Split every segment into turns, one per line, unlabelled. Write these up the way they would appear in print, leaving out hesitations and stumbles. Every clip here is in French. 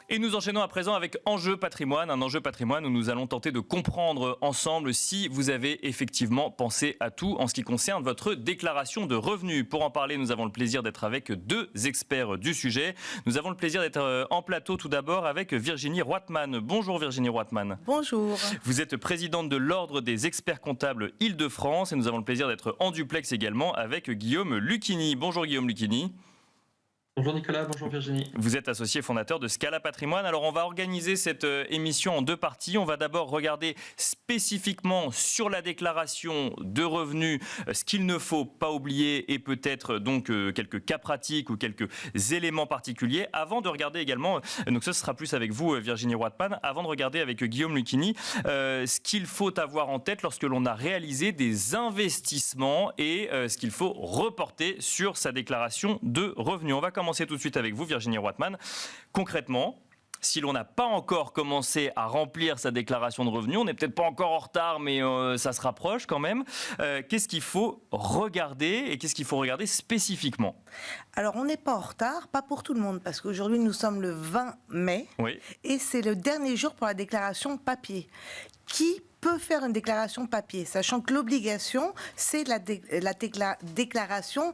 Et nous enchaînons à présent avec Enjeu patrimoine, un enjeu patrimoine où nous allons tenter de comprendre ensemble si vous avez effectivement pensé à tout en ce qui concerne votre déclaration de revenus. Pour en parler, nous avons le plaisir d'être avec deux experts du sujet. Nous avons le plaisir d'être en plateau tout d'abord avec Virginie Roitman. Bonjour Virginie Roitman.
Bonjour.
Vous êtes présidente de l'Ordre des experts comptables Île-de-France et nous avons le plaisir d'être en duplex également avec Guillaume Lucchini. Bonjour Guillaume Lucchini.
Bonjour Nicolas, bonjour Virginie.
Vous êtes associé fondateur de Scala Patrimoine. Alors on va organiser cette émission en deux parties. On va d'abord regarder spécifiquement sur la déclaration de revenus ce qu'il ne faut pas oublier et peut-être donc quelques cas pratiques ou quelques éléments particuliers avant de regarder également, donc ce sera plus avec vous Virginie Roitman, avant de regarder avec Guillaume Lucchini ce qu'il faut avoir en tête lorsque l'on a réalisé des investissements et ce qu'il faut reporter sur sa déclaration de revenus. On va commencer tout de suite avec vous, Virginie Roitman. Concrètement, si l'on n'a pas encore commencé à remplir sa déclaration de revenus, on n'est peut-être pas encore en retard, mais ça se rapproche quand même. Qu'est-ce qu'il faut regarder et qu'est-ce qu'il faut regarder spécifiquement ?
Alors, on n'est pas en retard, pas pour tout le monde, parce qu'aujourd'hui, nous sommes le 20 mai,
oui.
Et c'est le dernier jour pour la déclaration papier. Qui peut faire une déclaration papier, sachant que l'obligation, c'est la déclaration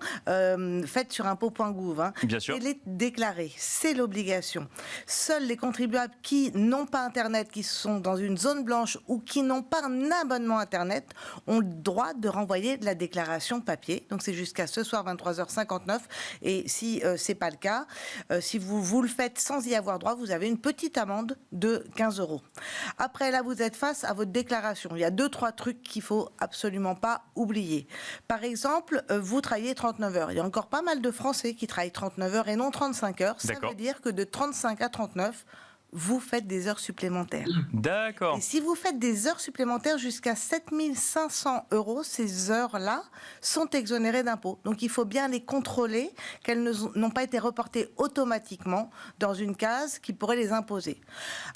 faite sur impôts.gouv.
Bien sûr.
Elle est déclarée, c'est l'obligation. Seuls les contribuables qui n'ont pas Internet, qui sont dans une zone blanche ou qui n'ont pas un abonnement Internet, ont le droit de renvoyer de la déclaration papier. Donc c'est jusqu'à ce soir 23h59. Et si c'est pas le cas, si vous le faites sans y avoir droit, vous avez une petite amende de 15 €. Après, là, vous êtes face à votre déclaration. Il y a 2-3 trucs qu'il faut absolument pas oublier. Par exemple, vous travaillez 39 heures. Il y a encore pas mal de Français qui travaillent 39 heures et non 35 heures. Ça veut dire que de 35 à 39, vous faites des heures supplémentaires.
D'accord.
Et si vous faites des heures supplémentaires jusqu'à 7 500 €, ces heures-là sont exonérées d'impôts. Donc il faut bien les contrôler, qu'elles n'ont pas été reportées automatiquement dans une case qui pourrait les imposer.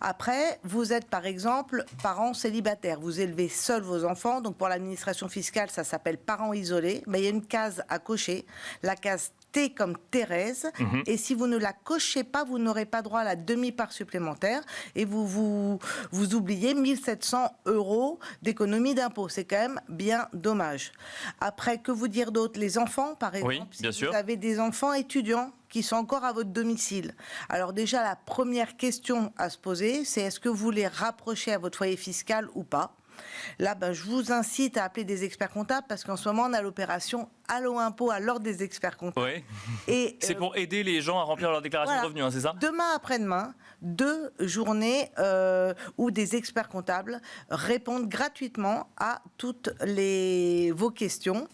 Après, vous êtes par exemple parent célibataire. Vous élevez seul vos enfants. Donc pour l'administration fiscale, ça s'appelle parent isolé. Mais il y a une case à cocher, la case T comme Thérèse, et si vous ne la cochez pas, vous n'aurez pas droit à la demi-part supplémentaire, et vous oubliez 1 700 € d'économie d'impôt. C'est quand même bien dommage. Après, que vous dire d'autre ? Les enfants, par exemple,
oui, bien
si
sûr.
vous avez des enfants étudiants qui sont encore à votre domicile. Alors déjà, la première question à se poser, c'est est-ce que vous les rapprochez à votre foyer fiscal ou pas ? Là, je vous incite à appeler des experts comptables parce qu'en ce moment, on a l'opération Allo Impôt à l'ordre des experts comptables.
Oui.
Et
c'est pour aider les gens à remplir leur déclaration de revenus, c'est ça ?
Demain après-demain, 2 journées où des experts comptables répondent gratuitement à toutes vos questions.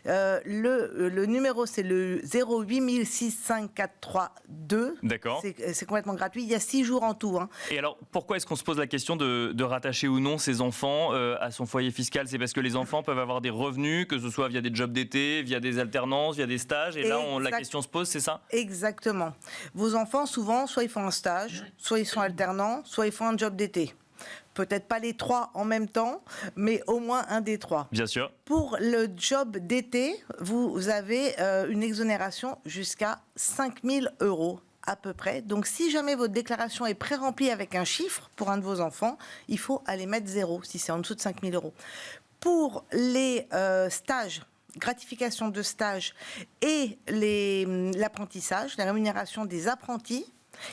Le numéro, c'est le 08 605 432.
D'accord.
C'est complètement gratuit. Il y a 6 jours en tout.
Et alors, pourquoi est-ce qu'on se pose la question de rattacher ou non ses enfants à son foyer fiscal ? C'est parce que les enfants peuvent avoir des revenus, que ce soit via des jobs d'été, via des alternances, via des stages. Et là, la question se pose, c'est ça ?
Exactement. Vos enfants, souvent, soit ils font un stage, soit ils sont alternants, soit ils font un job d'été. Peut-être pas les 3 en même temps, mais au moins un des 3.
Bien sûr.
Pour le job d'été, vous avez une exonération jusqu'à 5 000 € à peu près. Donc, si jamais votre déclaration est pré-remplie avec un chiffre pour un de vos enfants, il faut aller mettre 0 si c'est en dessous de 5 000 €. Pour les stages, gratification de stage et l'apprentissage, la rémunération des apprentis,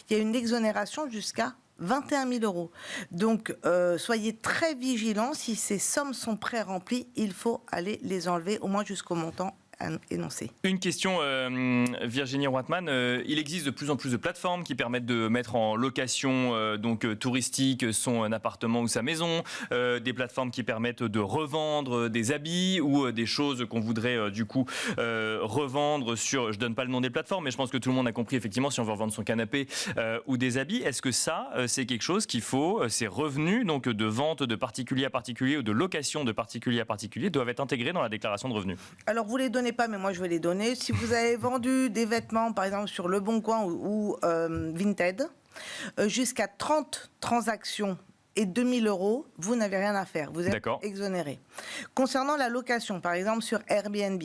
il y a une exonération jusqu'à 21 000 €. Donc, soyez très vigilants. Si ces sommes sont pré-remplies, il faut aller les enlever, au moins jusqu'au montant énoncé.
Une question, Virginie Roitman. Il existe de plus en plus de plateformes qui permettent de mettre en location touristique son appartement ou sa maison, des plateformes qui permettent de revendre des habits ou des choses qu'on voudrait revendre sur, je donne pas le nom des plateformes, mais je pense que tout le monde a compris effectivement si on veut revendre son canapé ou des habits. Est-ce que ça, c'est quelque chose qu'il faut, ces revenus donc de vente de particulier à particulier ou de location de particulier à particulier doivent être intégrés dans la déclaration de revenus ?
Alors, vous les donnez pas, mais moi je vais les donner. Si vous avez vendu des vêtements, par exemple sur Le Bon Coin ou Vinted, jusqu'à 30 transactions et 2 000 euros, vous n'avez rien à faire. Vous êtes
D'accord.
exonéré. Concernant la location, par exemple sur Airbnb,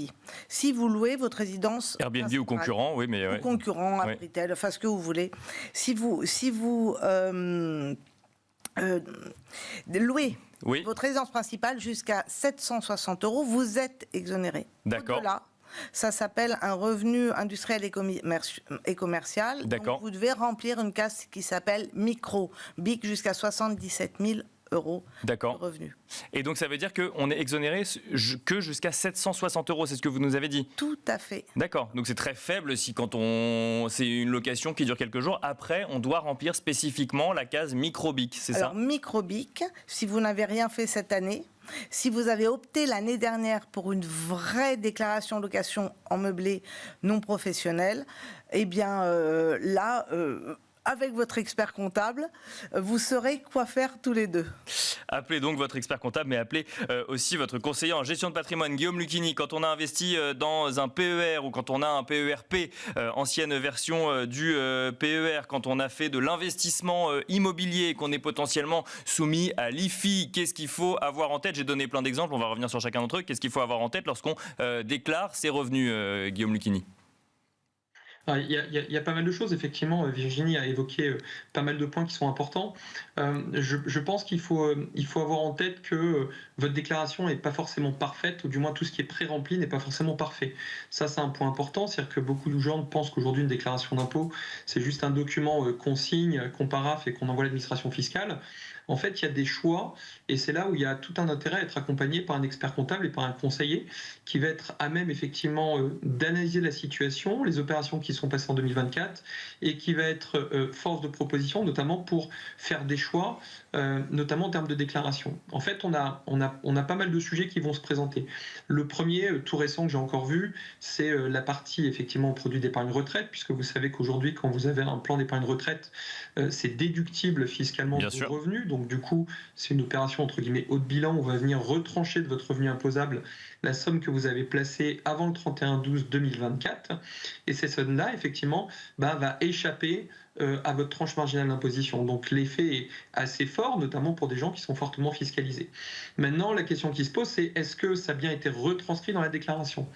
si vous louez votre résidence...
Airbnb ou concurrent, oui, mais...
Ou
ouais.
concurrent,
Ouais.
Abritel, enfin ce que vous voulez. Si vous louez
Oui,
votre résidence principale jusqu'à 760 euros, vous êtes exonéré.
D'accord.
Au-delà, ça s'appelle un revenu industriel et commercial.
D'accord.
Donc vous devez remplir une case qui s'appelle micro, BIC jusqu'à 77 000 euros de
d'accord.
revenus.
Et donc ça veut dire qu'on est exonéré que jusqu'à 760 euros, c'est ce que vous nous avez dit.
Tout à fait.
D'accord, donc c'est très faible si c'est une location qui dure quelques jours. Après, on doit remplir spécifiquement la case microbic, c'est ça?
Alors microbic, si vous n'avez rien fait cette année, si vous avez opté l'année dernière pour une vraie déclaration de location en meublé non professionnel, eh bien là, avec votre expert comptable, vous saurez quoi faire tous les deux.
Appelez donc votre expert comptable, mais appelez aussi votre conseiller en gestion de patrimoine, Guillaume Lucchini. Quand on a investi dans un PER ou quand on a un PERP, ancienne version du PER, quand on a fait de l'investissement immobilier, qu'on est potentiellement soumis à l'IFI, qu'est-ce qu'il faut avoir en tête? J'ai donné plein d'exemples, on va revenir sur chacun d'entre eux. Qu'est-ce qu'il faut avoir en tête lorsqu'on déclare ses revenus, Guillaume Lucchini?
Il y a pas mal de choses, effectivement. Virginie a évoqué pas mal de points qui sont importants. Je pense qu'il faut avoir en tête que votre déclaration n'est pas forcément parfaite, ou du moins tout ce qui est pré-rempli n'est pas forcément parfait. Ça, c'est un point important, c'est-à-dire que beaucoup de gens pensent qu'aujourd'hui, une déclaration d'impôt, c'est juste un document qu'on signe, qu'on paraphe et qu'on envoie à l'administration fiscale. En fait, il y a des choix, et c'est là où il y a tout un intérêt à être accompagné par un expert comptable et par un conseiller qui va être à même effectivement d'analyser la situation, les opérations qui sont passées en 2024, et qui va être force de proposition, notamment pour faire des choix, notamment en termes de déclaration. En fait, on a pas mal de sujets qui vont se présenter. Le premier, tout récent que j'ai encore vu, c'est la partie effectivement produit d'épargne retraite, puisque vous savez qu'aujourd'hui, quand vous avez un plan d'épargne retraite, c'est déductible fiscalement de vos revenus. Donc du coup, c'est une opération entre guillemets haut de bilan. On va venir retrancher de votre revenu imposable la somme que vous avez placée avant le 31/12/2024. Et cette somme-là, effectivement, va échapper à votre tranche marginale d'imposition. Donc l'effet est assez fort, notamment pour des gens qui sont fortement fiscalisés. Maintenant, la question qui se pose, c'est est-ce que ça a bien été retranscrit dans la déclaration?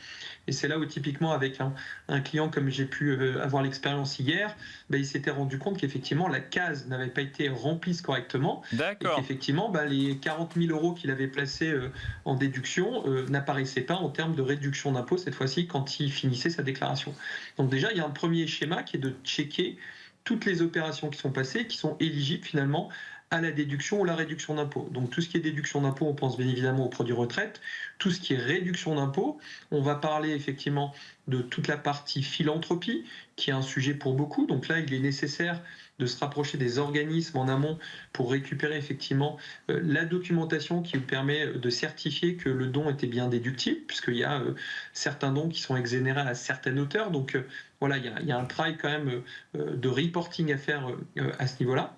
Et c'est là où typiquement avec un client comme j'ai pu avoir l'expérience hier, il s'était rendu compte qu'effectivement la case n'avait pas été remplie correctement.
D'accord.
Et qu'effectivement les 40 000 euros qu'il avait placés en déduction n'apparaissaient pas en termes de réduction d'impôt cette fois-ci quand il finissait sa déclaration. Donc déjà, il y a un premier schéma qui est de checker toutes les opérations qui sont passées, qui sont éligibles finalement à la déduction ou la réduction d'impôt. Donc tout ce qui est déduction d'impôt, on pense bien évidemment aux produits retraite. Tout ce qui est réduction d'impôt, on va parler effectivement de toute la partie philanthropie, qui est un sujet pour beaucoup. Donc là, il est nécessaire de se rapprocher des organismes en amont pour récupérer effectivement la documentation qui vous permet de certifier que le don était bien déductible, puisqu'il y a certains dons qui sont exonérés à certaines hauteurs. Donc voilà, il y a un travail quand même de reporting à faire à ce niveau-là.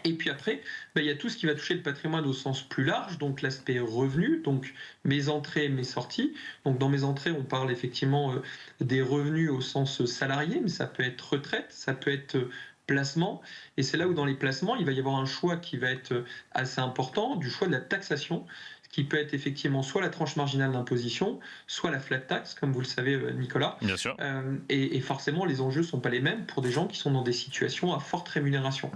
Et puis après, il y a tout ce qui va toucher le patrimoine au sens plus large, donc l'aspect revenu, donc mes entrées, mes sorties. Donc dans mes entrées, on parle effectivement des revenus au sens salarié, mais ça peut être retraite, ça peut être placement. Et c'est là où dans les placements, il va y avoir un choix qui va être assez important, du choix de la taxation, qui peut être effectivement soit la tranche marginale d'imposition, soit la flat tax, comme vous le savez, Nicolas.
Bien sûr.
Et forcément, les enjeux ne sont pas les mêmes pour des gens qui sont dans des situations à forte rémunération.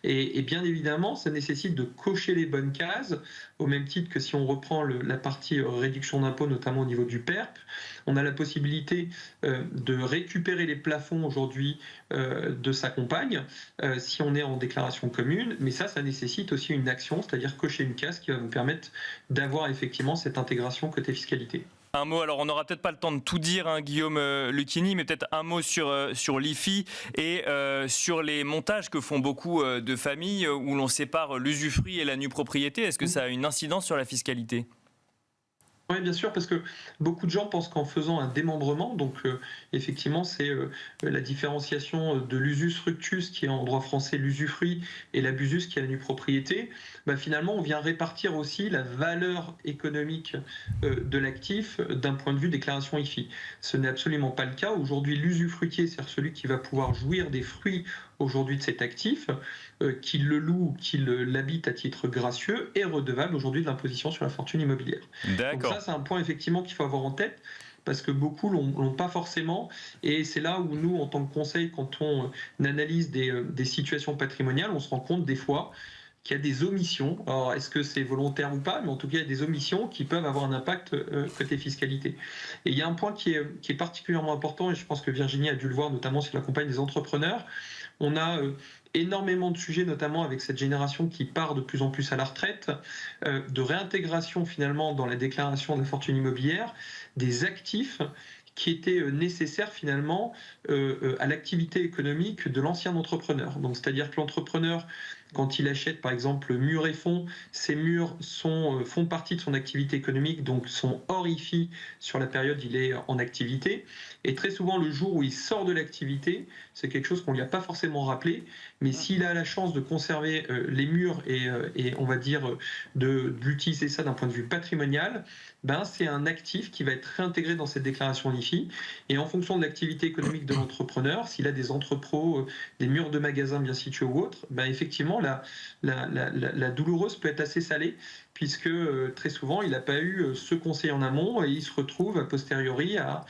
Et bien évidemment, ça nécessite de cocher les bonnes cases, au même titre que si on reprend la partie réduction d'impôt, notamment au niveau du PERP, on a la possibilité de récupérer les plafonds aujourd'hui de sa compagne, si on est en déclaration commune, mais ça nécessite aussi une action, c'est-à-dire cocher une case qui va nous permettre d'avoir effectivement cette intégration côté fiscalité.
Un mot, alors on n'aura peut-être pas le temps de tout dire, hein, Guillaume Lucchini, mais peut-être un mot sur l'IFI et sur les montages que font beaucoup de familles où l'on sépare l'usufruit et la nue propriété. Est-ce que ça a une incidence sur la fiscalité ?
Oui, bien sûr, parce que beaucoup de gens pensent qu'en faisant un démembrement, donc effectivement c'est la différenciation de l'usus fructus qui est en droit français l'usufruit et l'abusus qui est la nue propriété, finalement on vient répartir aussi la valeur économique de l'actif d'un point de vue déclaration IFI. Ce n'est absolument pas le cas. Aujourd'hui l'usufruitier, c'est-à-dire celui qui va pouvoir jouir des fruits aujourd'hui de cet actif, qu'il le loue, qu'il l'habite à titre gracieux, est redevable aujourd'hui de l'imposition sur la fortune immobilière. Donc ça, c'est un point effectivement qu'il faut avoir en tête, parce que beaucoup l'ont pas forcément, et c'est là où nous, en tant que conseil, quand on analyse des situations patrimoniales, on se rend compte des fois qu'il y a des omissions. Alors, est-ce que c'est volontaire ou pas? Mais en tout cas, il y a des omissions qui peuvent avoir un impact côté fiscalité. Et il y a un point qui est particulièrement important, et je pense que Virginie a dû le voir, notamment si elle accompagne des entrepreneurs. On a énormément de sujets, notamment avec cette génération qui part de plus en plus à la retraite, de réintégration finalement dans la déclaration de la fortune immobilière, des actifs qui étaient nécessaires finalement à l'activité économique de l'ancien entrepreneur. Donc, c'est-à-dire que l'entrepreneur, quand il achète par exemple murs et fonds, ces murs font partie de son activité économique, donc sont hors IFI sur la période où il est en activité. Et très souvent, le jour où il sort de l'activité, c'est quelque chose qu'on ne lui a pas forcément rappelé, mais s'il a la chance de conserver les murs et on va dire d'utiliser ça d'un point de vue patrimonial, ben, c'est un actif qui va être réintégré dans cette déclaration IFI. Et en fonction de l'activité économique de l'entrepreneur, s'il a des entrepôts, des murs de magasins bien situés ou autres, ben, effectivement, la douloureuse peut être assez salée, puisque très souvent, il n'a pas eu ce conseil en amont et il se retrouve a posteriori à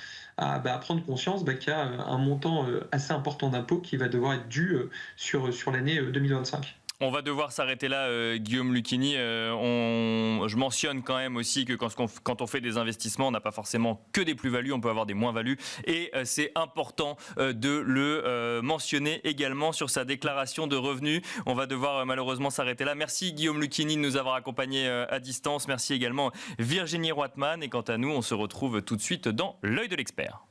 prendre conscience qu'il y a un montant assez important d'impôt qui va devoir être dû sur l'année 2025.
On va devoir s'arrêter là, Guillaume Lucchini. Je mentionne quand même aussi que quand on fait des investissements, on n'a pas forcément que des plus-values, on peut avoir des moins-values. Et c'est important de le mentionner également sur sa déclaration de revenus. On va devoir malheureusement s'arrêter là. Merci Guillaume Lucchini de nous avoir accompagnés à distance. Merci également Virginie Roitman. Et quant à nous, on se retrouve tout de suite dans l'œil de l'expert.